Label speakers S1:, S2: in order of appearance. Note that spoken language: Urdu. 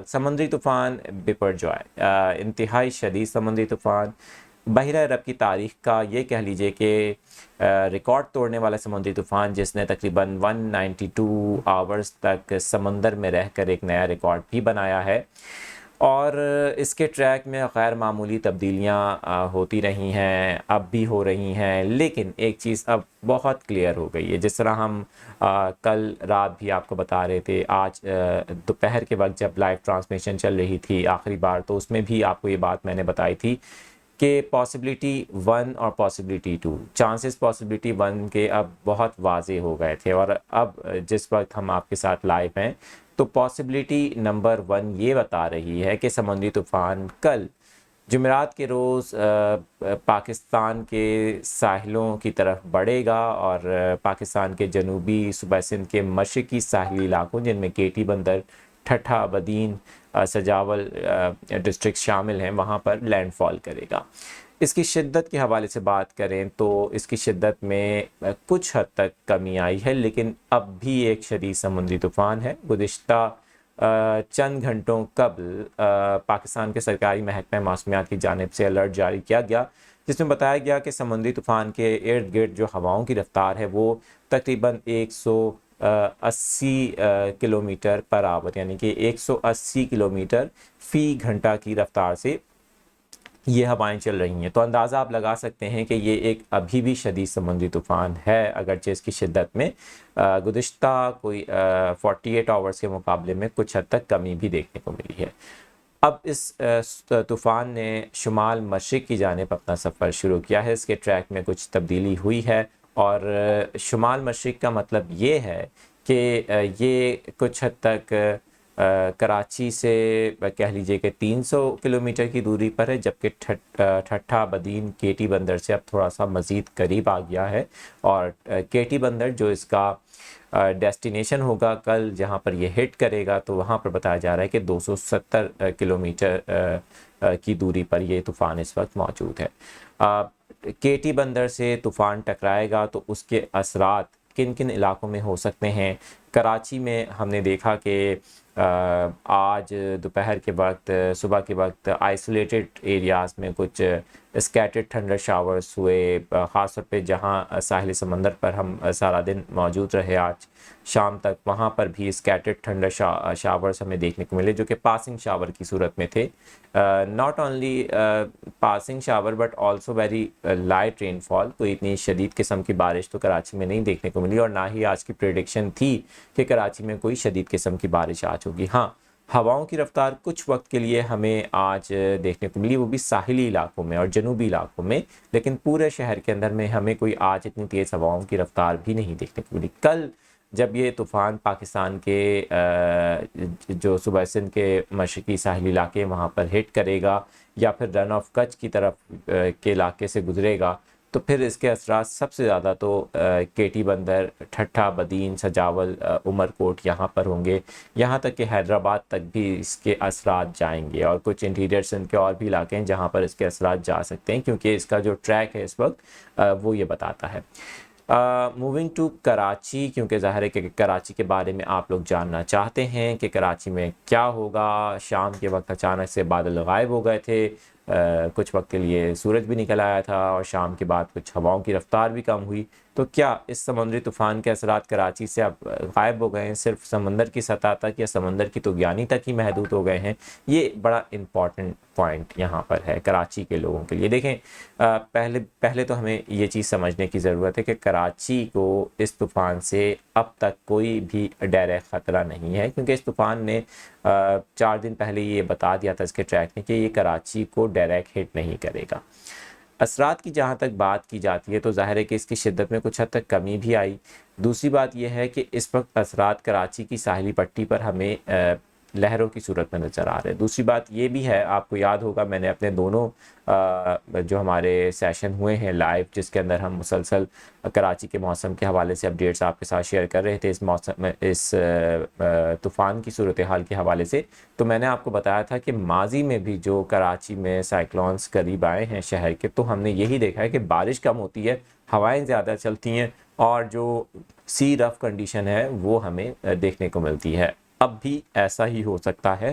S1: سمندری طوفان بپرجوائے، انتہائی شدید سمندری طوفان، بحیرہ عرب کی تاریخ کا یہ کہہ لیجئے کہ ریکارڈ توڑنے والا سمندری طوفان، جس نے تقریباً 192 آورز تک سمندر میں رہ کر ایک نیا ریکارڈ بھی بنایا ہے، اور اس کے ٹریک میں غیر معمولی تبدیلیاں ہوتی رہی ہیں، اب بھی ہو رہی ہیں، لیکن ایک چیز اب بہت کلیئر ہو گئی ہے، جس طرح ہم کل رات بھی آپ کو بتا رہے تھے، آج دوپہر کے وقت جب لائیو ٹرانسمیشن چل رہی تھی آخری بار، تو اس میں بھی آپ کو یہ بات میں نے بتائی تھی کہ پاسبلٹی 1 اور پاسبلٹی 2، چانسز پاسبلٹی 1 کے اب بہت واضح ہو گئے تھے، اور اب جس وقت ہم آپ کے ساتھ لائیو ہیں تو پاسبلٹی نمبر 1 یہ بتا رہی ہے کہ سمندری طوفان کل جمعرات کے روز پاکستان کے ساحلوں کی طرف بڑھے گا، اور پاکستان کے جنوبی صوبہ سندھ کے مشرقی ساحلی علاقوں جن میں کیٹی بندر، ٹھٹھا، بدین، سجاول ڈسٹرکٹ شامل ہیں، وہاں پر لینڈ فال کرے گا۔ اس کی شدت کے حوالے سے بات کریں تو اس کی شدت میں کچھ حد تک کمی آئی ہے، لیکن اب بھی ایک شدید سمندری طوفان ہے۔ گزشتہ چند گھنٹوں قبل پاکستان کے سرکاری محکمہ موسمیات کی جانب سے الرٹ جاری کیا گیا، جس میں بتایا گیا کہ سمندری طوفان کے ارد گرد جو ہواؤں کی رفتار ہے وہ تقریباً 180 کلومیٹر پر آور، یعنی کہ 180 کلومیٹر فی گھنٹہ کی رفتار سے یہ ہوائیں چل رہی ہیں۔ تو اندازہ آپ لگا سکتے ہیں کہ یہ ایک ابھی بھی شدید سمندری طوفان ہے، اگرچہ اس کی شدت میں گزشتہ کوئی 48 آورز کے مقابلے میں کچھ حد تک کمی بھی دیکھنے کو ملی ہے۔ اب اس طوفان نے شمال مشرق کی جانب اپنا سفر شروع کیا ہے، اس کے ٹریک میں کچھ تبدیلی ہوئی ہے، اور شمال مشرق کا مطلب یہ ہے کہ یہ کچھ حد تک کراچی سے کہہ لیجئے کہ 300 کلومیٹر کی دوری پر ہے، جبکہ ٹھٹھا، بدین، کیٹی بندر سے اب تھوڑا سا مزید قریب آ گیا ہے، اور کیٹی بندر جو اس کا ڈیسٹینیشن ہوگا کل جہاں پر یہ ہٹ کرے گا، تو وہاں پر بتایا جا رہا ہے کہ 270 کلومیٹر کی دوری پر یہ طوفان اس وقت موجود ہے۔ کیٹی بندر سے طوفان ٹکرائے گا تو اس کے اثرات کن کن علاقوں میں ہو سکتے ہیں؟ کراچی میں ہم نے دیکھا کہ آج دوپہر کے وقت، صبح کے وقت آئسولیٹڈ ایریاز میں کچھ اسکیٹرڈ تھنڈر شاورز ہوئے، خاص طور پہ جہاں ساحل سمندر پر ہم سارا دن موجود رہے آج شام تک، وہاں پر بھی اسکیٹرڈ تھنڈر شاورز ہمیں دیکھنے کو ملے، جو کہ پاسنگ شاور کی صورت میں تھے، not only passing shower but also very light rainfall. کوئی اتنی شدید قسم کی بارش تو کراچی میں نہیں دیکھنے کو ملی، اور نہ ہی آج کی پریڈکشن تھی کہ کراچی میں کوئی شدید قسم کی بارش آج ہوگی۔ ہاں، ہواؤں کی رفتار کچھ وقت کے لیے ہمیں آج دیکھنے کو ملی، وہ بھی ساحلی علاقوں میں اور جنوبی علاقوں میں، لیکن پورے شہر کے اندر میں ہمیں کوئی آج اتنی تیز ہواؤں کی رفتار بھی نہیں دیکھنے کو ملی۔ کل جب یہ طوفان پاکستان کے جو صوبہ سندھ کے مشرقی ساحلی علاقے وہاں پر ہٹ کرے گا، یا پھر رن آف کچھ کی طرف کے علاقے سے گزرے گا، تو پھر اس کے اثرات سب سے زیادہ تو کیٹی بندر، ٹھٹھا، بدین، سجاول، عمر کوٹ یہاں پر ہوں گے، یہاں تک کہ حیدرآباد تک بھی اس کے اثرات جائیں گے، اور کچھ انٹیریئر سندھ کے اور بھی علاقے ہیں جہاں پر اس کے اثرات جا سکتے ہیں، کیونکہ اس کا جو ٹریک ہے اس وقت وہ یہ بتاتا ہے۔ موونگ ٹو کراچی، کیونکہ ظاہر ہے کہ کراچی کے بارے میں آپ لوگ جاننا چاہتے ہیں کہ کراچی میں کیا ہوگا۔ شام کے وقت اچانک سے بادل غائب ہو گئے تھے، کچھ وقت کے لیے سورج بھی نکل آیا تھا، اور شام کے بعد کچھ ہواؤں کی رفتار بھی کم ہوئی، تو کیا اس سمندری طوفان کے اثرات کراچی سے اب غائب ہو گئے ہیں، صرف سمندر کی سطح تک یا سمندر کی طغیانی تک ہی محدود ہو گئے ہیں؟ یہ بڑا امپورٹنٹ پوائنٹ یہاں پر ہے کراچی کے لوگوں کے لیے۔ دیکھیں، پہلے تو ہمیں یہ چیز سمجھنے کی ضرورت ہے کہ کراچی کو اس طوفان سے اب تک کوئی بھی ڈائریکٹ خطرہ نہیں ہے، کیونکہ اس طوفان نے 4 دن پہلے یہ بتا دیا تھا اس کے ٹریک نے کہ یہ کراچی کو ڈائریکٹ ہٹ نہیں کرے گا۔ اثرات کی جہاں تک بات کی جاتی ہے تو ظاہر ہے کہ اس کی شدت میں کچھ حد تک کمی بھی آئی۔ دوسری بات یہ ہے کہ اس وقت اثرات کراچی کی ساحلی پٹی پر ہمیں لہروں کی صورت میں نظر آ رہے ہیں۔ دوسری بات یہ بھی ہے، آپ کو یاد ہوگا میں نے اپنے دونوں جو ہمارے سیشن ہوئے ہیں لائیو، جس کے اندر ہم مسلسل کراچی کے موسم کے حوالے سے اپڈیٹس آپ کے ساتھ شیئر کر رہے تھے اس طوفان کی صورتحال کے حوالے سے، تو میں نے آپ کو بتایا تھا کہ ماضی میں بھی جو کراچی میں سائیکلونز قریب آئے ہیں شہر کے، تو ہم نے یہی دیکھا ہے کہ بارش کم ہوتی ہے، ہوائیں زیادہ چلتی ہیں، اور جو سی رف کنڈیشن ہے وہ ہمیں دیکھنے کو ملتی ہے۔ اب بھی ایسا ہی ہو سکتا ہے